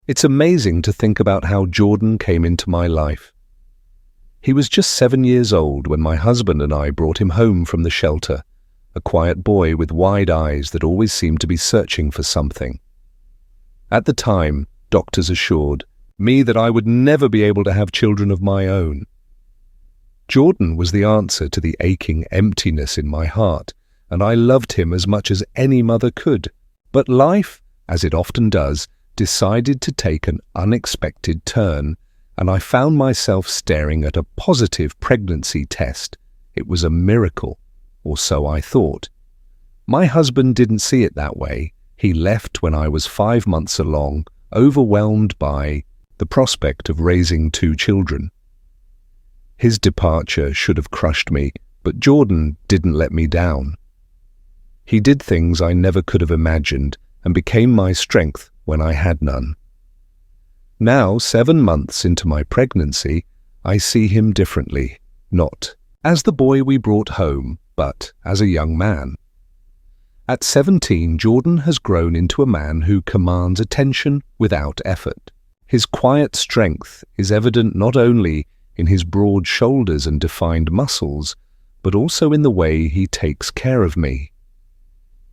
It's amazing to think about how Jordan came into my life. He was just 7 years old when my husband and I brought him home from the shelter, a quiet boy with wide eyes that always seemed to be searching for something. At the time, doctors assured me that I would never be able to have children of my own. Jordan was the answer to the aching emptiness in my heart, and I loved him as much as any mother could. But life, as it often does, decided to take an unexpected turn, and I found myself staring at a positive pregnancy test. It was a miracle, or so I thought. My husband didn't see it that way. He left when I was 5 months along, overwhelmed by the prospect of raising 2 children. His departure should have crushed me, but Jordan didn't let me down. He did things I never could have imagined and became my strength when I had none. Now, 7 months into my pregnancy, I see him differently, not as the boy we brought home, but as a young man. At 17, Jordan has grown into a man who commands attention without effort. His quiet strength is evident not only in his broad shoulders and defined muscles, but also in the way he takes care of me.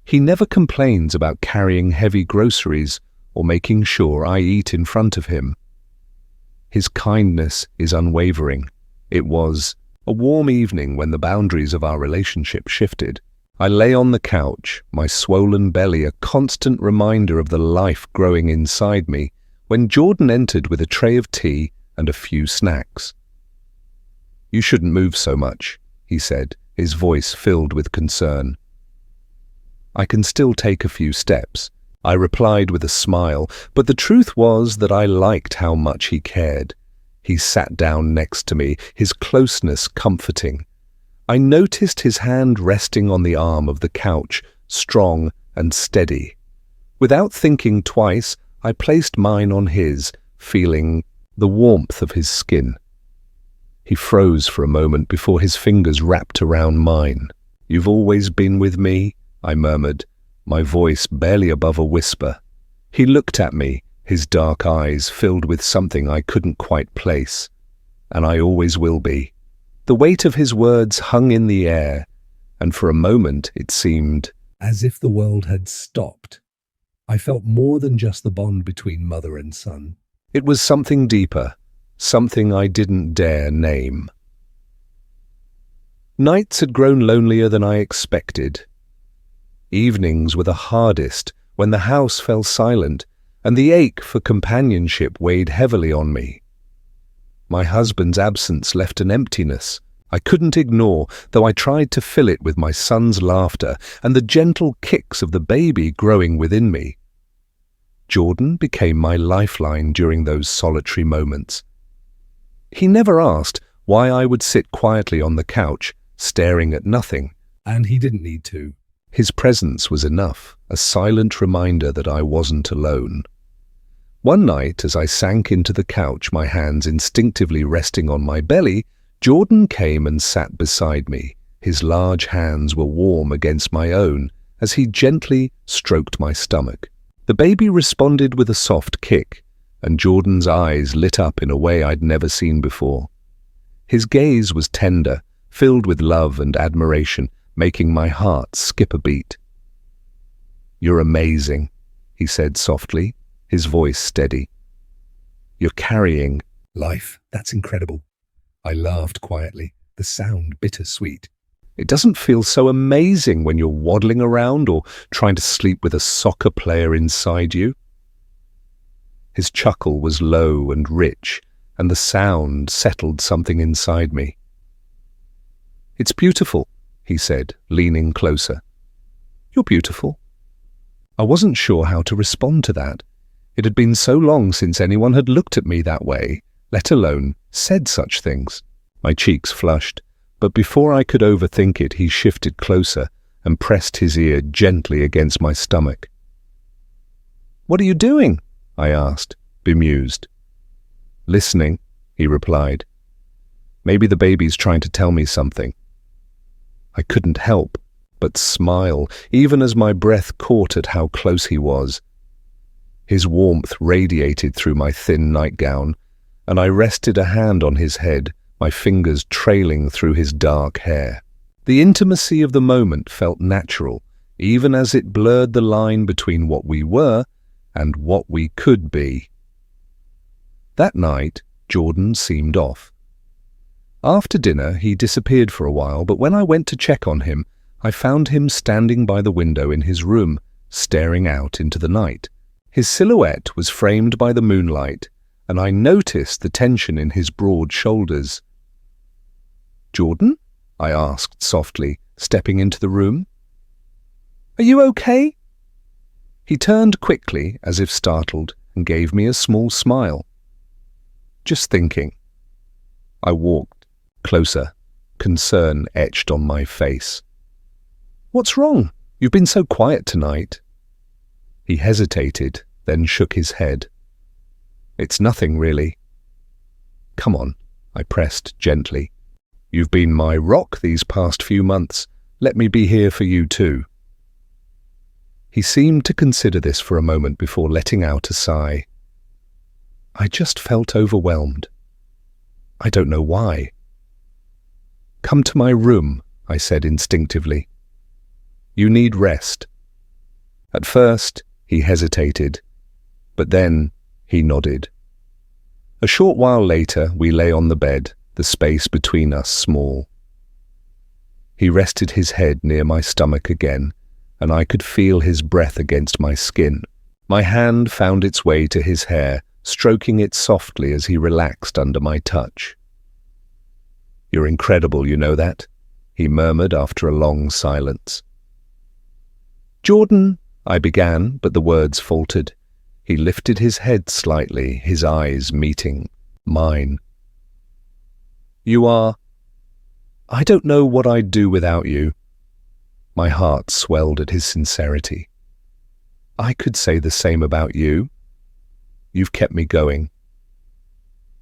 He never complains about carrying heavy groceries or making sure I eat in front of him. His kindness is unwavering. It was a warm evening when the boundaries of our relationship shifted. I lay on the couch, my swollen belly a constant reminder of the life growing inside me, when Jordan entered with a tray of tea and a few snacks. "You shouldn't move so much," he said, his voice filled with concern. "I can still take a few steps," I replied with a smile, but the truth was that I liked how much he cared. He sat down next to me, his closeness comforting. I noticed his hand resting on the arm of the couch, strong and steady. Without thinking twice, I placed mine on his, feeling the warmth of his skin. He froze for a moment before his fingers wrapped around mine. "You've always been with me," I murmured, my voice barely above a whisper. He looked at me, his dark eyes filled with something I couldn't quite place. "And I always will be." The weight of his words hung in the air, and for a moment it seemed as if the world had stopped. I felt more than just the bond between mother and son. It was something deeper, something I didn't dare name. Nights had grown lonelier than I expected. Evenings were the hardest when the house fell silent, and the ache for companionship weighed heavily on me. My husband's absence left an emptiness I couldn't ignore, though I tried to fill it with my son's laughter and the gentle kicks of the baby growing within me. Jordan became my lifeline during those solitary moments. He never asked why I would sit quietly on the couch, staring at nothing, and he didn't need to. His presence was enough, a silent reminder that I wasn't alone. One night, as I sank into the couch, my hands instinctively resting on my belly, Jordan came and sat beside me. His large hands were warm against my own as he gently stroked my stomach. The baby responded with a soft kick, and Jordan's eyes lit up in a way I'd never seen before. His gaze was tender, filled with love and admiration, making my heart skip a beat. "You're amazing," he said softly, his voice steady. "You're carrying life. That's incredible." I laughed quietly, the sound bittersweet. "It doesn't feel so amazing when you're waddling around or trying to sleep with a soccer player inside you." His chuckle was low and rich, and the sound settled something inside me. "It's beautiful," he said, leaning closer. "You're beautiful." I wasn't sure how to respond to that. It had been so long since anyone had looked at me that way, let alone said such things. My cheeks flushed, but before I could overthink it, he shifted closer and pressed his ear gently against my stomach. "What are you doing?" I asked, bemused. "Listening," he replied. "Maybe the baby's trying to tell me something." I couldn't help but smile, even as my breath caught at how close he was. His warmth radiated through my thin nightgown, and I rested a hand on his head, my fingers trailing through his dark hair. The intimacy of the moment felt natural, even as it blurred the line between what we were and what we could be. That night, Jordan seemed off. After dinner, he disappeared for a while, but when I went to check on him, I found him standing by the window in his room, staring out into the night. His silhouette was framed by the moonlight, and I noticed the tension in his broad shoulders. "Jordan?" I asked softly, stepping into the room. "Are you okay?" He turned quickly, as if startled, and gave me a small smile. "Just thinking." I walked closer, concern etched on my face. "What's wrong? You've been so quiet tonight." He hesitated, then shook his head. "It's nothing, really." "Come on," I pressed gently. "You've been my rock these past few months. Let me be here for you too." He seemed to consider this for a moment before letting out a sigh. I just felt overwhelmed. I don't know why. "Come to my room," I said instinctively. "You need rest." At first, he hesitated, but then he nodded. A short while later, we lay on the bed, the space between us small. He rested his head near my stomach again, and I could feel his breath against my skin. My hand found its way to his hair, stroking it softly as he relaxed under my touch. "You're incredible, you know that?" he murmured after a long silence. "Jordan," I began, but the words faltered. He lifted his head slightly, his eyes meeting mine. "You are... I don't know what I'd do without you." My heart swelled at his sincerity. "I could say the same about you. You've kept me going."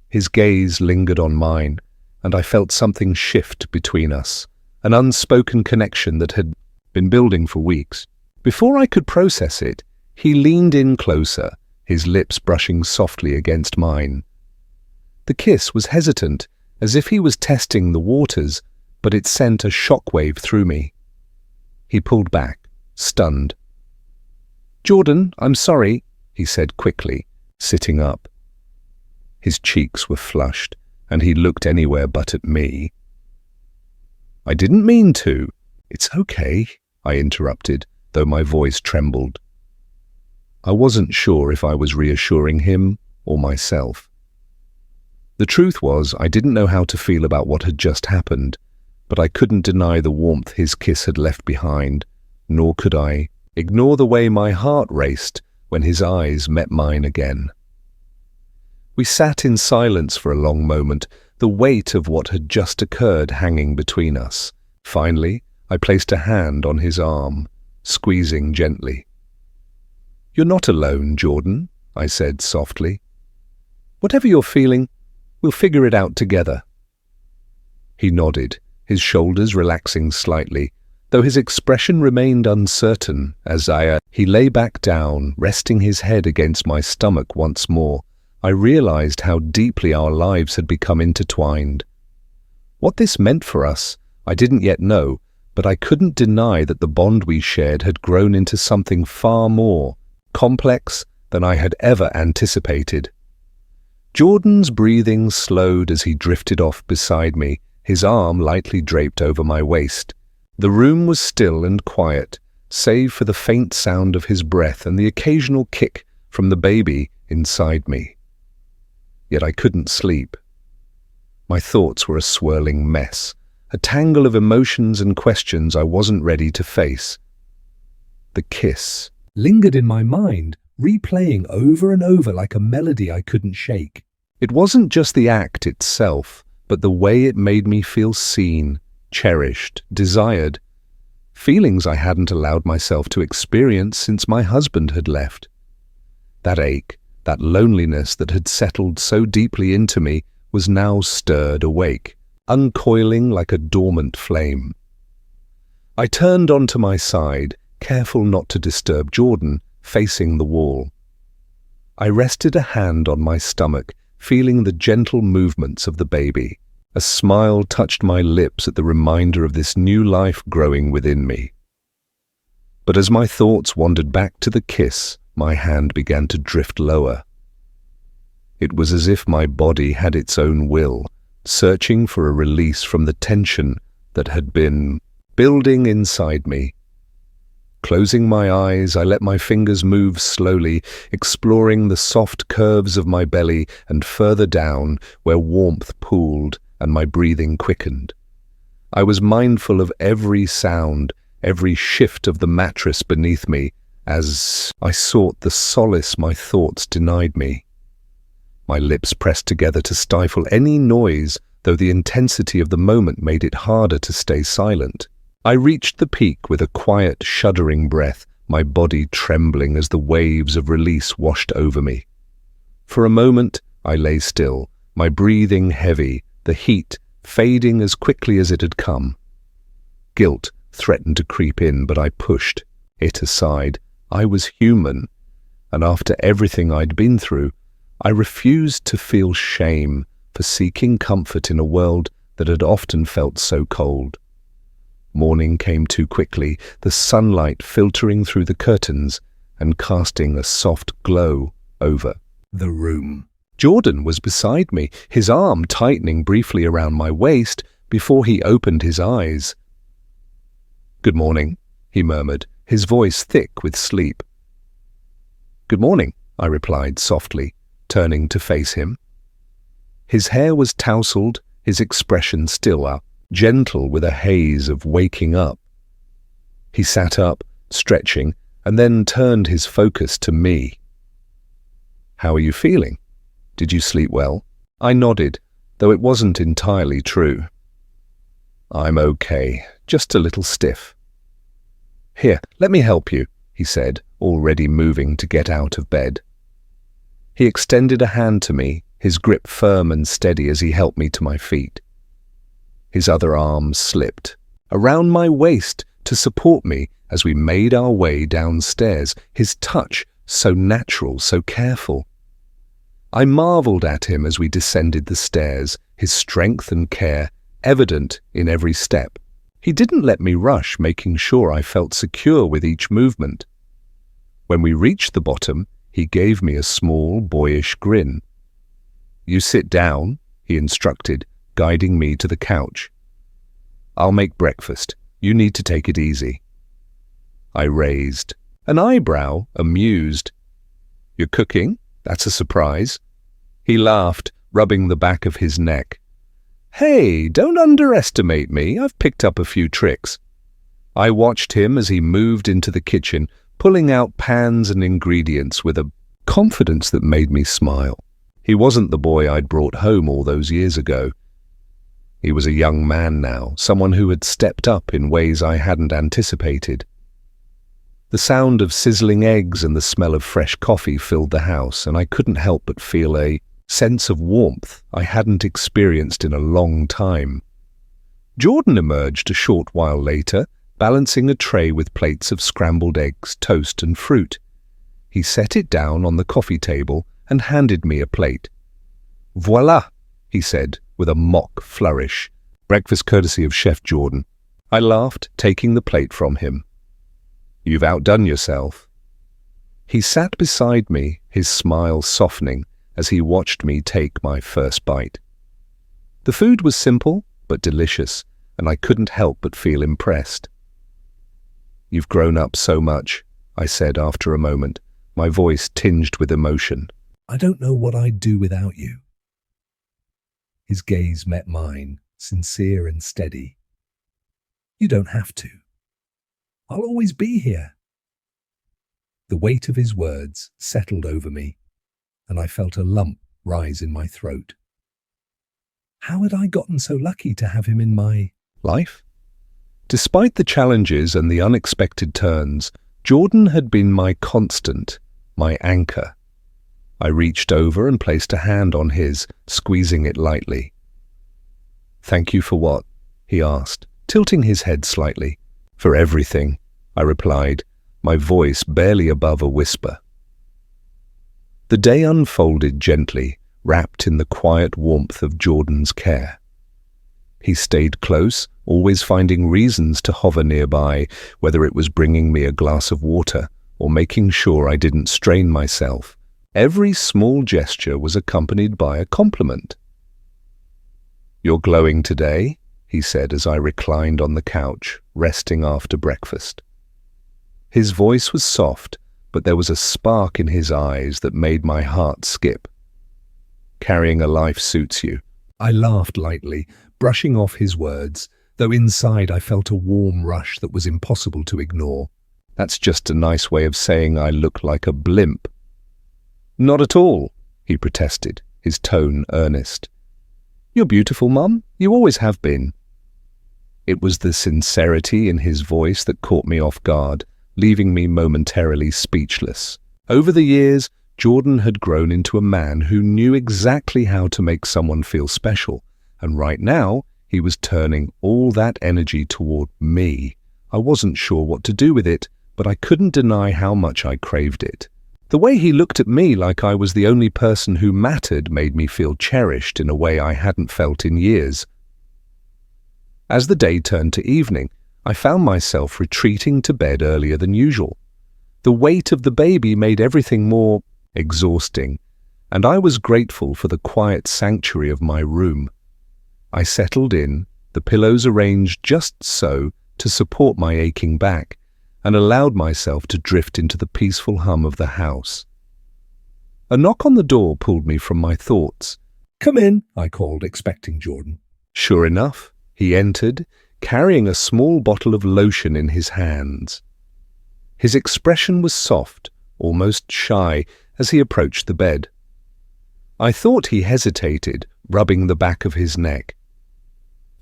His gaze lingered on mine, and I felt something shift between us, an unspoken connection that had been building for weeks. Before I could process it, he leaned in closer, his lips brushing softly against mine. The kiss was hesitant, as if he was testing the waters, but it sent a shockwave through me. He pulled back, stunned. "Jordan, I'm sorry," he said quickly, sitting up. His cheeks were flushed, and he looked anywhere but at me. "I didn't mean to." "It's okay," I interrupted, though my voice trembled. I wasn't sure if I was reassuring him or myself. The truth was, I didn't know how to feel about what had just happened, but I couldn't deny the warmth his kiss had left behind, nor could I ignore the way my heart raced when his eyes met mine again. We sat in silence for a long moment, the weight of what had just occurred hanging between us. Finally, I placed a hand on his arm, squeezing gently. "You're not alone, Jordan," I said softly. "Whatever you're feeling, we'll figure it out together." He nodded, his shoulders relaxing slightly, though his expression remained uncertain as he lay back down, resting his head against my stomach once more. I realized how deeply our lives had become intertwined. What this meant for us, I didn't yet know, but I couldn't deny that the bond we shared had grown into something far more complex than I had ever anticipated. Jordan's breathing slowed as he drifted off beside me, his arm lightly draped over my waist. The room was still and quiet, save for the faint sound of his breath and the occasional kick from the baby inside me. Yet I couldn't sleep. My thoughts were a swirling mess, a tangle of emotions and questions I wasn't ready to face. The kiss lingered in my mind, replaying over and over like a melody I couldn't shake. It wasn't just the act itself, but the way it made me feel seen, cherished, desired. Feelings I hadn't allowed myself to experience since my husband had left. That ache, that loneliness that had settled so deeply into me was now stirred awake, uncoiling like a dormant flame. I turned onto my side, careful not to disturb Jordan, facing the wall. I rested a hand on my stomach, feeling the gentle movements of the baby. A smile touched my lips at the reminder of this new life growing within me. But as my thoughts wandered back to the kiss, my hand began to drift lower. It was as if my body had its own will, searching for a release from the tension that had been building inside me. Closing my eyes, I let my fingers move slowly, exploring the soft curves of my belly and further down where warmth pooled and my breathing quickened. I was mindful of every sound, every shift of the mattress beneath me as I sought the solace my thoughts denied me. My lips pressed together to stifle any noise, though the intensity of the moment made it harder to stay silent. I reached the peak with a quiet, shuddering breath, my body trembling as the waves of release washed over me. For a moment, I lay still, my breathing heavy, the heat fading as quickly as it had come. Guilt threatened to creep in, but I pushed it aside. I was human, and after everything I'd been through, I refused to feel shame for seeking comfort in a world that had often felt so cold. Morning came too quickly, the sunlight filtering through the curtains and casting a soft glow over the room. Jordan was beside me, his arm tightening briefly around my waist before he opened his eyes. "Good morning," he murmured, his voice thick with sleep. "Good morning," I replied softly, turning to face him. His hair was tousled, his expression still up, gentle with a haze of waking up. He sat up, stretching, and then turned his focus to me. "How are you feeling? Did you sleep well?" I nodded, though it wasn't entirely true. "I'm okay, just a little stiff." "Here, let me help you," he said, already moving to get out of bed. He extended a hand to me, his grip firm and steady as he helped me to my feet. His other arm slipped around my waist to support me as we made our way downstairs, his touch so natural, so careful. I marveled at him as we descended the stairs, his strength and care evident in every step. He didn't let me rush, making sure I felt secure with each movement. When we reached the bottom, he gave me a small, boyish grin. "You sit down," he instructed, guiding me to the couch. "I'll make breakfast. You need to take it easy." I raised an eyebrow, amused. "You're cooking? That's a surprise." He laughed, rubbing the back of his neck. "Hey, don't underestimate me. I've picked up a few tricks." I watched him as he moved into the kitchen, pulling out pans and ingredients with a confidence that made me smile. He wasn't the boy I'd brought home all those years ago. He was a young man now, someone who had stepped up in ways I hadn't anticipated. The sound of sizzling eggs and the smell of fresh coffee filled the house, and I couldn't help but feel a sense of warmth I hadn't experienced in a long time. Jordan emerged a short while later, balancing a tray with plates of scrambled eggs, toast and fruit. He set it down on the coffee table and handed me a plate. "Voila," he said with a mock flourish. "Breakfast courtesy of Chef Jordan." I laughed, taking the plate from him. "You've outdone yourself." He sat beside me, his smile softening as he watched me take my first bite. The food was simple but delicious, and I couldn't help but feel impressed. "You've grown up so much," I said after a moment, my voice tinged with emotion. "I don't know what I'd do without you." His gaze met mine, sincere and steady. "You don't have to. I'll always be here." The weight of his words settled over me, and I felt a lump rise in my throat. How had I gotten so lucky to have him in my life? Despite the challenges and the unexpected turns, Jordan had been my constant, my anchor. I reached over and placed a hand on his, squeezing it lightly. "Thank you for what?" he asked, tilting his head slightly. "For everything," I replied, my voice barely above a whisper. The day unfolded gently, wrapped in the quiet warmth of Jordan's care. He stayed close, always finding reasons to hover nearby, whether it was bringing me a glass of water or making sure I didn't strain myself. Every small gesture was accompanied by a compliment. "You're glowing today," he said as I reclined on the couch, resting after breakfast. His voice was soft, but there was a spark in his eyes that made my heart skip. "Carrying a life suits you." I laughed lightly, brushing off his words, though inside I felt a warm rush that was impossible to ignore. "That's just a nice way of saying I look like a blimp." "Not at all," he protested, his tone earnest. "You're beautiful, Mum. You always have been." It was the sincerity in his voice that caught me off guard, leaving me momentarily speechless. Over the years, Jordan had grown into a man who knew exactly how to make someone feel special, and right now, he was turning all that energy toward me. I wasn't sure what to do with it, but I couldn't deny how much I craved it. The way he looked at me like I was the only person who mattered made me feel cherished in a way I hadn't felt in years. As the day turned to evening, I found myself retreating to bed earlier than usual. The weight of the baby made everything more exhausting, and I was grateful for the quiet sanctuary of my room. I settled in, the pillows arranged just so to support my aching back, and allowed myself to drift into the peaceful hum of the house. A knock on the door pulled me from my thoughts. "Come in," I called, expecting Jordan. Sure enough, he entered, carrying a small bottle of lotion in his hands. His expression was soft, almost shy, as he approached the bed. I thought he hesitated, rubbing the back of his neck.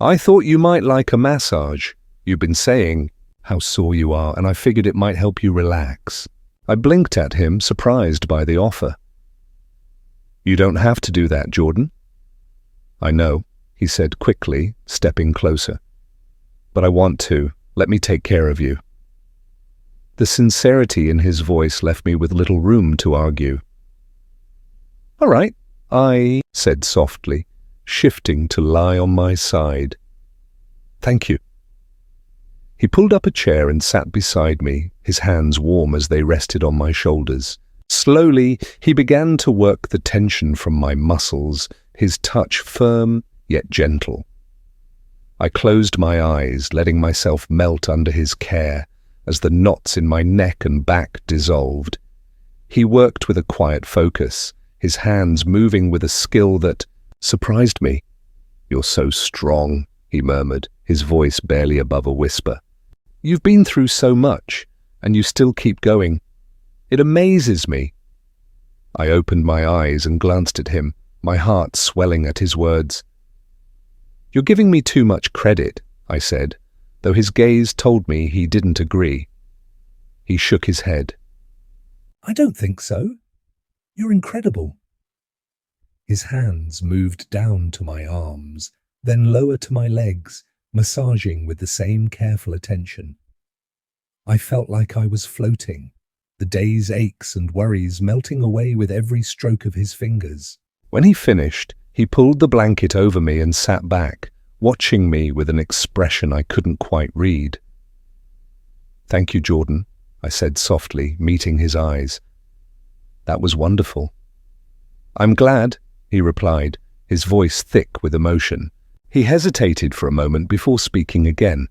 "I thought you might like a massage. You've been saying how sore you are, and I figured it might help you relax." I blinked at him, surprised by the offer. "You don't have to do that, Jordan." "I know," he said quickly, stepping closer. "But I want to. Let me take care of you." The sincerity in his voice left me with little room to argue. "All right," I said softly, shifting to lie on my side. "Thank you." He pulled up a chair and sat beside me, his hands warm as they rested on my shoulders. Slowly, he began to work the tension from my muscles, his touch firm yet gentle. I closed my eyes, letting myself melt under his care as the knots in my neck and back dissolved. He worked with a quiet focus, his hands moving with a skill that surprised me. "You're so strong," he murmured, his voice barely above a whisper. "You've been through so much, and you still keep going. It amazes me." I opened my eyes and glanced at him, my heart swelling at his words. "You're giving me too much credit," I said, though his gaze told me he didn't agree. He shook his head. "I don't think so. You're incredible." His hands moved down to my arms, then lower to my legs, massaging with the same careful attention. I felt like I was floating, the day's aches and worries melting away with every stroke of his fingers. When he finished, he pulled the blanket over me and sat back, watching me with an expression I couldn't quite read. "Thank you, Jordan," I said softly, meeting his eyes. "That was wonderful." "I'm glad," he replied, his voice thick with emotion. He hesitated for a moment before speaking again.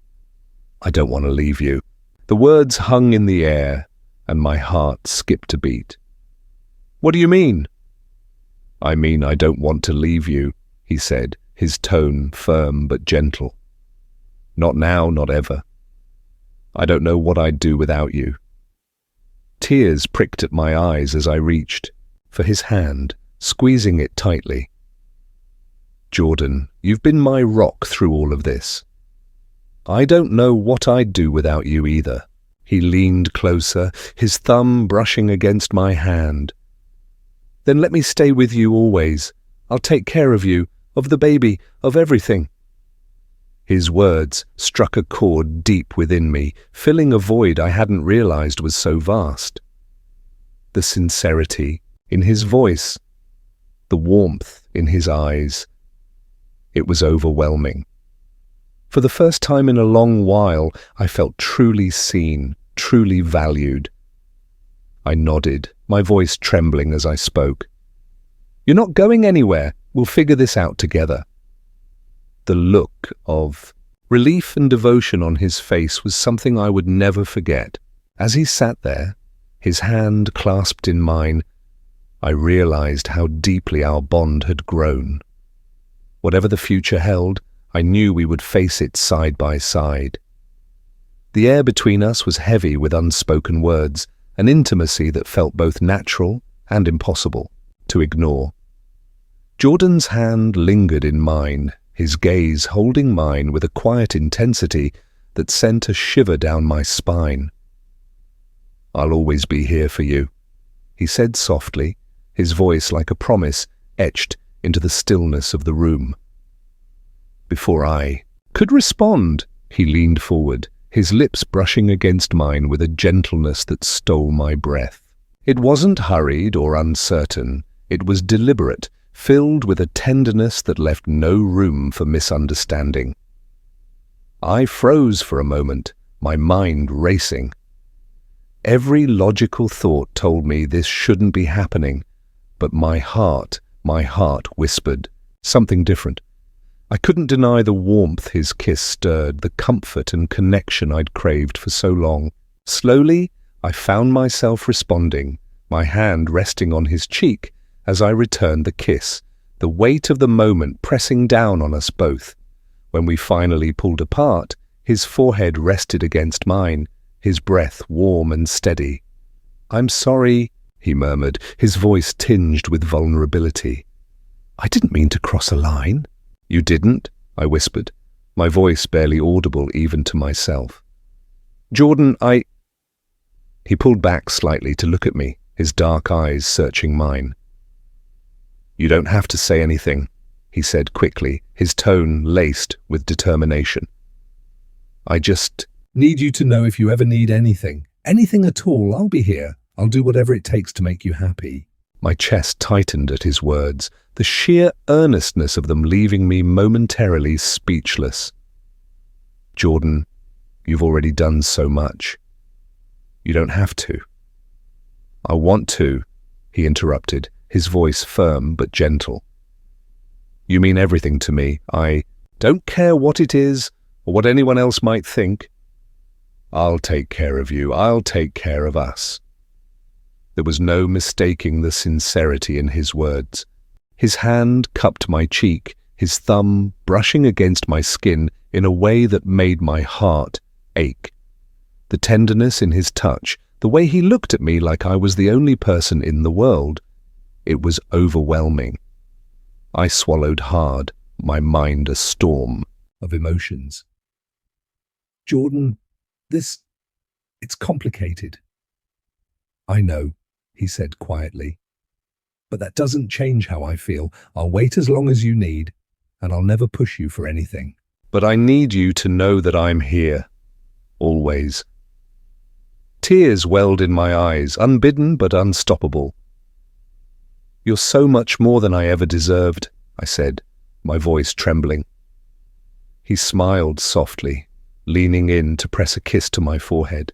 "I don't want to leave you." The words hung in the air, and my heart skipped a beat. "What do you mean?" "I mean I don't want to leave you," he said, his tone firm but gentle. "Not now, not ever. I don't know what I'd do without you." Tears pricked at my eyes as I reached for his hand, squeezing it tightly. "Jordan, you've been my rock through all of this. I don't know what I'd do without you either." He leaned closer, his thumb brushing against my hand. "Then let me stay with you always. I'll take care of you, of the baby, of everything." His words struck a chord deep within me, filling a void I hadn't realized was so vast. The sincerity, in his voice, the warmth in his eyes. It was overwhelming. For the first time in a long while, I felt truly seen, truly valued. I nodded, my voice trembling as I spoke. "You're not going anywhere. We'll figure this out together." The look of relief and devotion on his face was something I would never forget. As he sat there, his hand clasped in mine, I realized how deeply our bond had grown. Whatever the future held, I knew we would face it side by side. The air between us was heavy with unspoken words, an intimacy that felt both natural and impossible to ignore. Jordan's hand lingered in mine, his gaze holding mine with a quiet intensity that sent a shiver down my spine. "I'll always be here for you," he said softly, his voice like a promise etched into the stillness of the room. Before I could respond, he leaned forward, his lips brushing against mine with a gentleness that stole my breath. It wasn't hurried or uncertain, it was deliberate, filled with a tenderness that left no room for misunderstanding. I froze for a moment, my mind racing. Every logical thought told me this shouldn't be happening, but my heart whispered something different. I couldn't deny the warmth his kiss stirred, the comfort and connection I'd craved for so long. Slowly, I found myself responding, my hand resting on his cheek as I returned the kiss, the weight of the moment pressing down on us both. When we finally pulled apart, his forehead rested against mine, his breath warm and steady. "I'm sorry," he murmured, his voice tinged with vulnerability. "I didn't mean to cross a line." "You didn't?" I whispered, my voice barely audible even to myself. "Jordan, He pulled back slightly to look at me, his dark eyes searching mine. "You don't have to say anything," he said quickly, his tone laced with determination. "I just need you to know if you ever need anything at all, I'll be here. I'll do whatever it takes to make you happy." My chest tightened at his words, the sheer earnestness of them leaving me momentarily speechless. "Jordan, you've already done so much. You don't have to." "I want to," he interrupted, his voice firm but gentle. "You mean everything to me. I don't care what it is or what anyone else might think. I'll take care of you. I'll take care of us." There was no mistaking the sincerity in his words. His hand cupped my cheek, his thumb brushing against my skin in a way that made my heart ache. The tenderness in his touch, the way he looked at me like I was the only person in the world, it was overwhelming. I swallowed hard, my mind a storm of emotions. "Jordan, it's complicated." "I know," he said quietly. "But that doesn't change how I feel. I'll wait as long as you need, and I'll never push you for anything. But I need you to know that I'm here. Always." Tears welled in my eyes, unbidden but unstoppable. "You're so much more than I ever deserved," I said, my voice trembling. He smiled softly, leaning in to press a kiss to my forehead.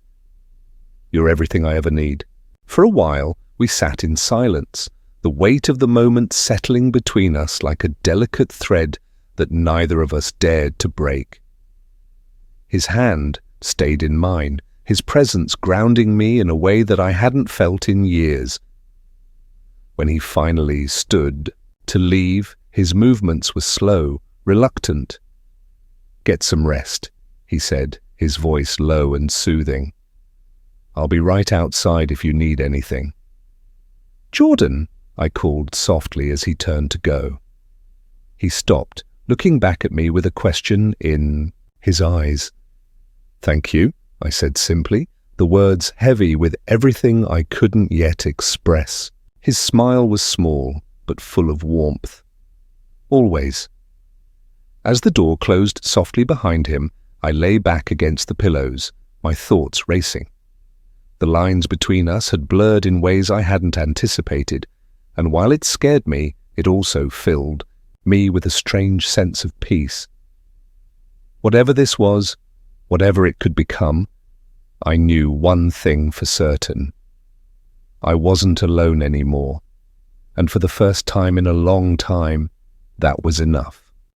"You're everything I ever need." For a while, we sat in silence, the weight of the moment settling between us like a delicate thread that neither of us dared to break. His hand stayed in mine, his presence grounding me in a way that I hadn't felt in years. When he finally stood to leave, his movements were slow, reluctant. "Get some rest," he said, his voice low and soothing. "I'll be right outside if you need anything." "Jordan," I called softly as he turned to go. He stopped, looking back at me with a question in his eyes. "Thank you," I said simply, the words heavy with everything I couldn't yet express. His smile was small, but full of warmth. "Always." As the door closed softly behind him, I lay back against the pillows, my thoughts racing. The lines between us had blurred in ways I hadn't anticipated, and while it scared me, it also filled me with a strange sense of peace. Whatever this was, whatever it could become, I knew one thing for certain. I wasn't alone anymore, and for the first time in a long time, that was enough.